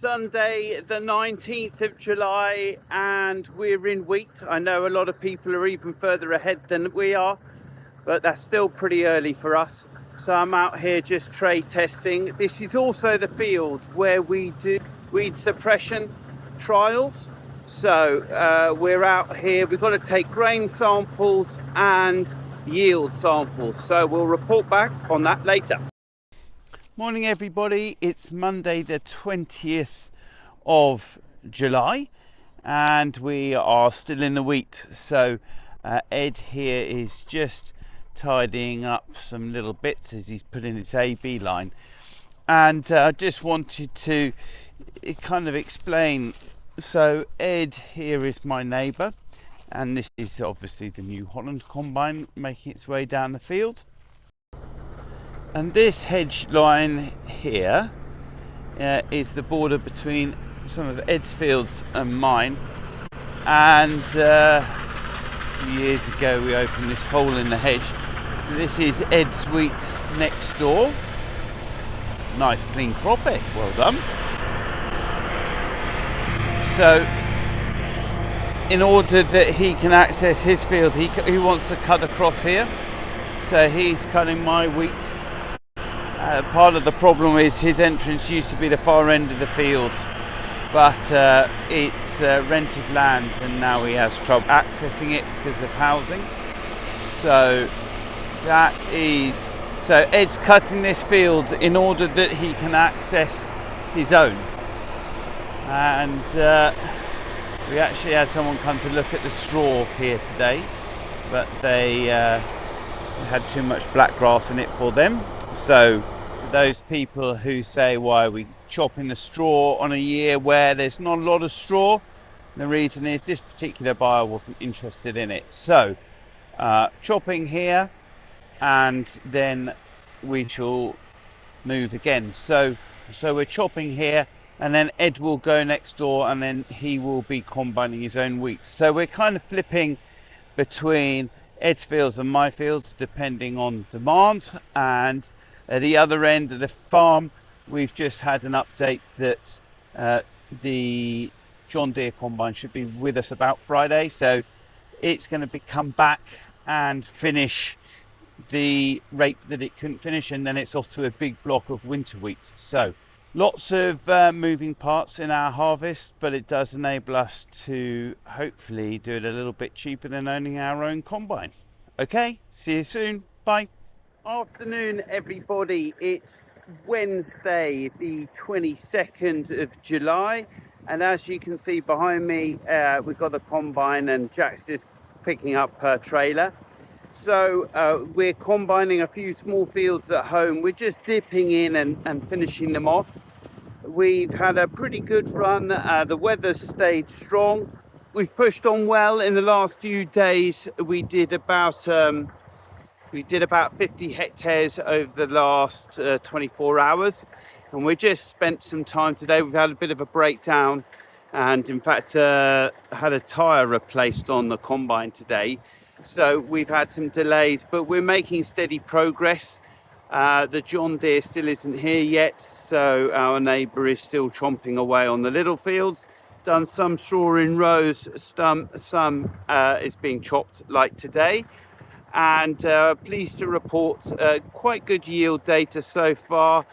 Sunday the 19th of July and we're in wheat. I know a lot of people are even further ahead than we are, but that's still pretty early for us. So I'm out here just tray testing. This is also the field where we do weed suppression trials. So we're out here, we've got to take grain samples and yield samples. So we'll report back on that later. Morning everybody, it's Monday the 20th of July and we are still in the wheat. So Ed here is just tidying up some little bits as he's putting his AB line, and I just wanted to kind of explain. So Ed here is my neighbour, and this is obviously the New Holland combine making its way down the field. And this hedge line here is the border between some of Ed's fields and mine. And years ago we opened this hole in the hedge. So this is Ed's wheat next door. Nice clean crop, Ed, well done. So in order that he can access his field, he wants to cut across here. So he's cutting my wheat. Part of the problem is his entrance used to be the far end of the field, but it's rented land and now he has trouble accessing it because of housing. So Ed's cutting this field in order that he can access his own. And we actually had someone come to look at the straw here today, but they had too much black grass in it for them. So those people who say, why are we chopping the straw on a year where there's not a lot of straw, the reason is this particular buyer wasn't interested in it. So chopping here, and then we shall move again. So we're chopping here, and then Ed will go next door, and then he will be combining his own wheat. So we're kind of flipping between Ed's fields and my fields depending on demand. And at the other end of the farm, we've just had an update that the John Deere combine should be with us about Friday. So it's going to come back and finish the rate that it couldn't finish, and then it's off to a big block of winter wheat. So lots of moving parts in our harvest, but it does enable us to hopefully do it a little bit cheaper than owning our own combine. Okay, see you soon. Bye. Afternoon everybody, it's Wednesday the 22nd of July, and as you can see behind me we've got the combine and Jack's just picking up her trailer. So we're combining a few small fields at home. We're just dipping in and finishing them off. We've had a pretty good run, the weather's stayed strong. We've pushed on well in the last few days. We did about 50 hectares over the last 24 hours, and we just spent some time today. We've had a bit of a breakdown, and in fact had a tyre replaced on the combine today. So we've had some delays, but we're making steady progress. The John Deere still isn't here yet, so our neighbour is still chomping away on the little fields. Done some straw in rows, some is being chopped like today. And pleased to report quite good yield data so far,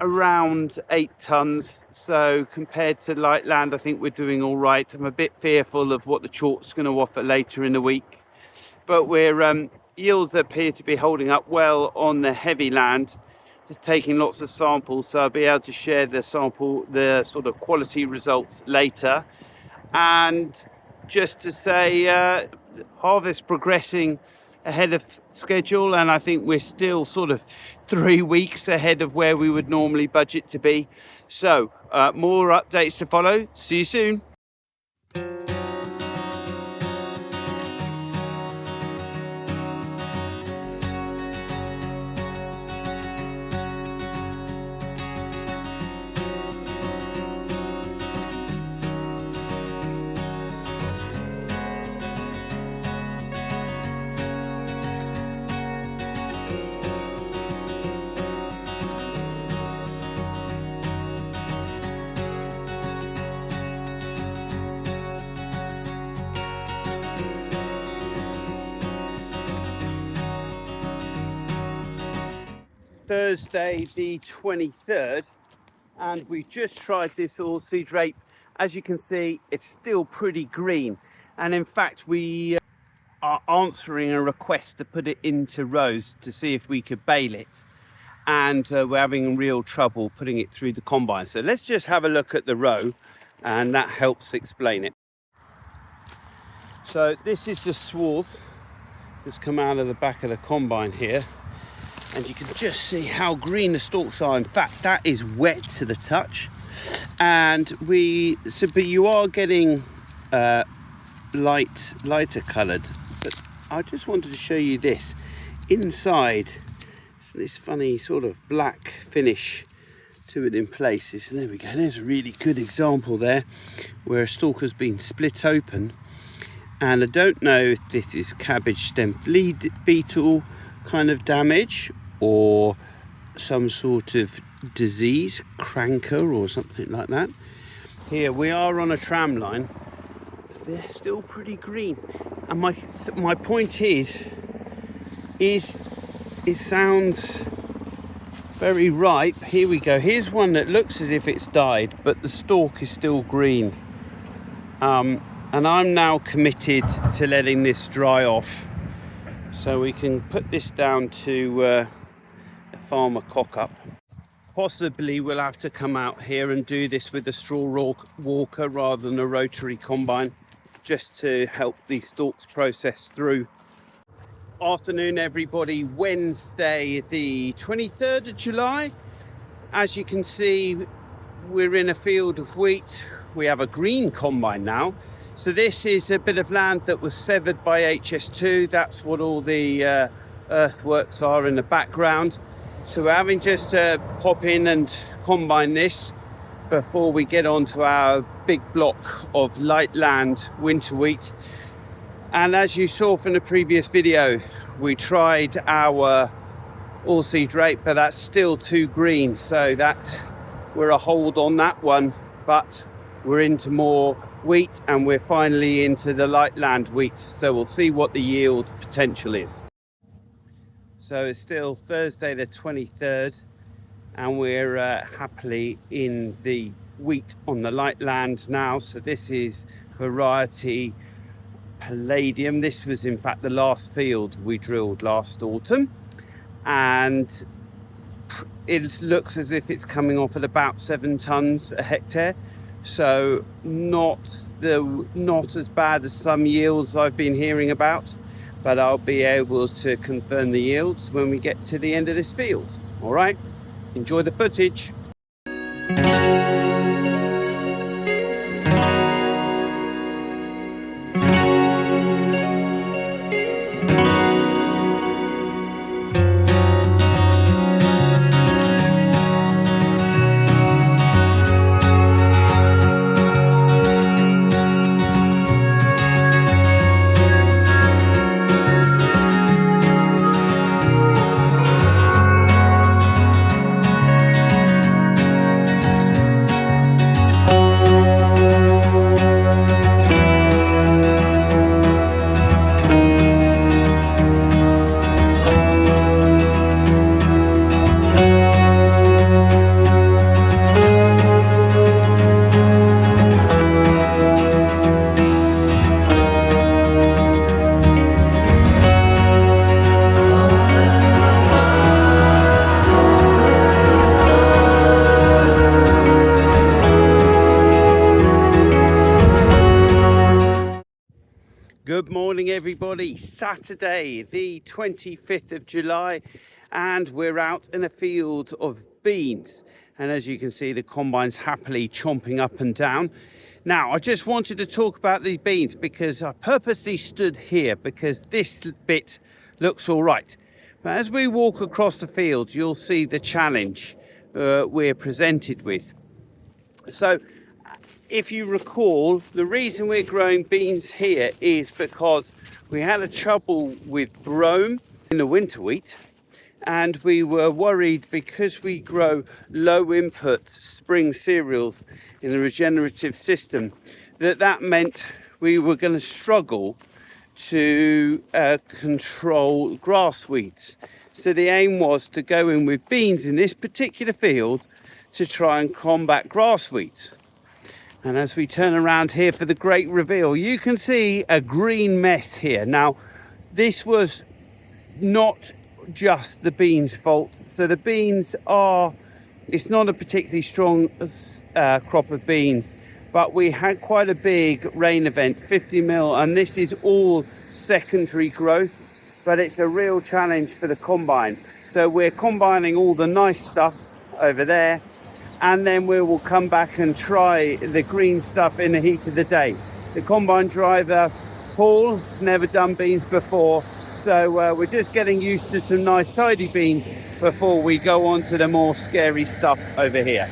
around 8 tonnes. So compared to light land, I think we're doing all right. I'm a bit fearful of what the chalk's going to offer later in the week, but yields appear to be holding up well on the heavy land. Just taking lots of samples, so I'll be able to share the sort of quality results later. And just to say, harvest progressing ahead of schedule, and I think we're still sort of 3 weeks ahead of where we would normally budget to be. So more updates to follow. See you soon. Thursday the 23rd, and we just tried this oilseed rape. As you can see, it's still pretty green, and in fact we are answering a request to put it into rows to see if we could bale it, and we're having real trouble putting it through the combine. So let's just have a look at the row, and that helps explain it. So this is the swath that's come out of the back of the combine here, and you can just see how green the stalks are. In fact, that is wet to the touch. And but you are getting lighter coloured. But I just wanted to show you this. Inside, it's this funny sort of black finish to it in places. There we go. There's a really good example there where a stalk has been split open. And I don't know if this is cabbage stem flea beetle kind of damage or some sort of disease, cranker or something like that. Here we are on a tram line. They're still pretty green. And my point is it sounds very ripe. Here we go. Here's one that looks as if it's died, but the stalk is still green. And I'm now committed to letting this dry off so we can put this down to a farmer cock-up. Possibly we'll have to come out here and do this with a straw walker rather than a rotary combine, just to help these stalks process through. Afternoon everybody, Wednesday the 23rd of July. As you can see, we're in a field of wheat. We have a green combine now. So this is a bit of land that was severed by HS2. That's what all the earthworks are in the background. So we're having just to pop in and combine this before we get on to our big block of light land winter wheat. And as you saw from the previous video, we tried our oilseed rape, but that's still too green. So that we're a hold on that one, but we're into more wheat, and we're finally into the light land wheat, so we'll see what the yield potential is. So it's still Thursday the 23rd, and we're happily in the wheat on the light land now. So this is variety Palladium. This was in fact the last field we drilled last autumn, and it looks as if it's coming off at about 7 tons a hectare. So not as bad as some yields I've been hearing about, but I'll be able to confirm the yields when we get to the end of this field. All right, enjoy the footage. Good morning everybody, Saturday the 25th of July, and we're out in a field of beans, and as you can see the combine's happily chomping up and down. Now I just wanted to talk about these beans because I purposely stood here because this bit looks all right, but as we walk across the field you'll see the challenge we're presented with. So if you recall, the reason we're growing beans here is because we had a trouble with brome in the winter wheat, and we were worried because we grow low input spring cereals in the regenerative system that meant we were going to struggle to control grass weeds. So the aim was to go in with beans in this particular field to try and combat grass weeds. And as we turn around here for the great reveal, you can see a green mess here. Now, this was not just the beans' fault. So the beans are, it's not a particularly strong crop of beans, but we had quite a big rain event, 50 mil, and this is all secondary growth, but it's a real challenge for the combine. So we're combining all the nice stuff over there, and then we will come back and try the green stuff in the heat of the day. The combine driver, Paul, has never done beans before, so we're just getting used to some nice tidy beans before we go on to the more scary stuff over here.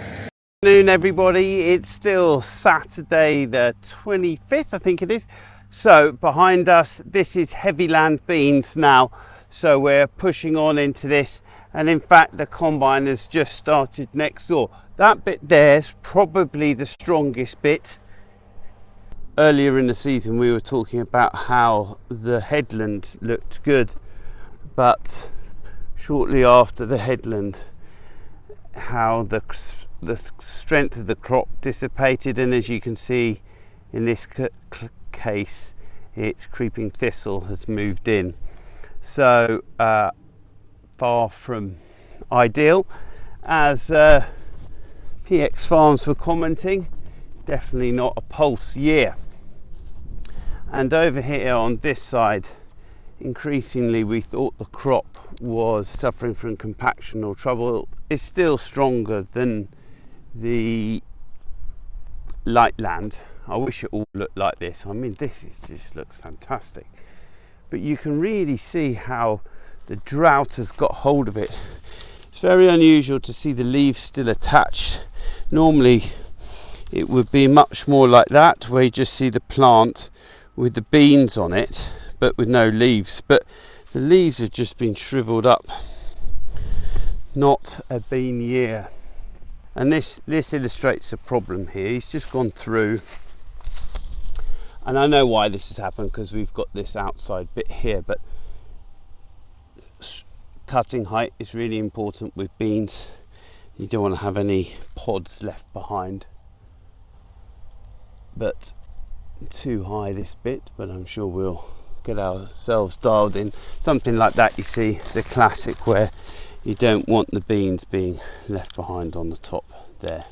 Good afternoon, everybody. It's still Saturday the 25th, I think it is. So behind us, this is heavy land beans now. So we're pushing on into this. And in fact, the combine has just started next door. That bit there's probably the strongest bit. Earlier in the season, we were talking about how the headland looked good, but shortly after the headland, how the strength of the crop dissipated, and as you can see in this case, its creeping thistle has moved in. So far from ideal, as PX Farms were commenting, definitely not a pulse year. And over here on this side, increasingly we thought the crop was suffering from compaction or trouble. It's still stronger than the light land. I wish it all looked like this. I mean, this just looks fantastic, but you can really see how the drought has got hold of it. It's very unusual to see the leaves still attached. Normally it would be much more like that, where you just see the plant with the beans on it but with no leaves, but the leaves have just been shriveled up. Not a bean year. And this illustrates a problem here. He's just gone through, and I know why this has happened, because we've got this outside bit here, but cutting height is really important with beans. You don't want to have any pods left behind, but too high this bit, but I'm sure we'll get ourselves dialed in. Something like that, you see, is a classic where you don't want the beans being left behind on the top there,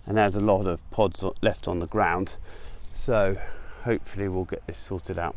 and there's a lot of pods left on the ground, so hopefully we'll get this sorted out.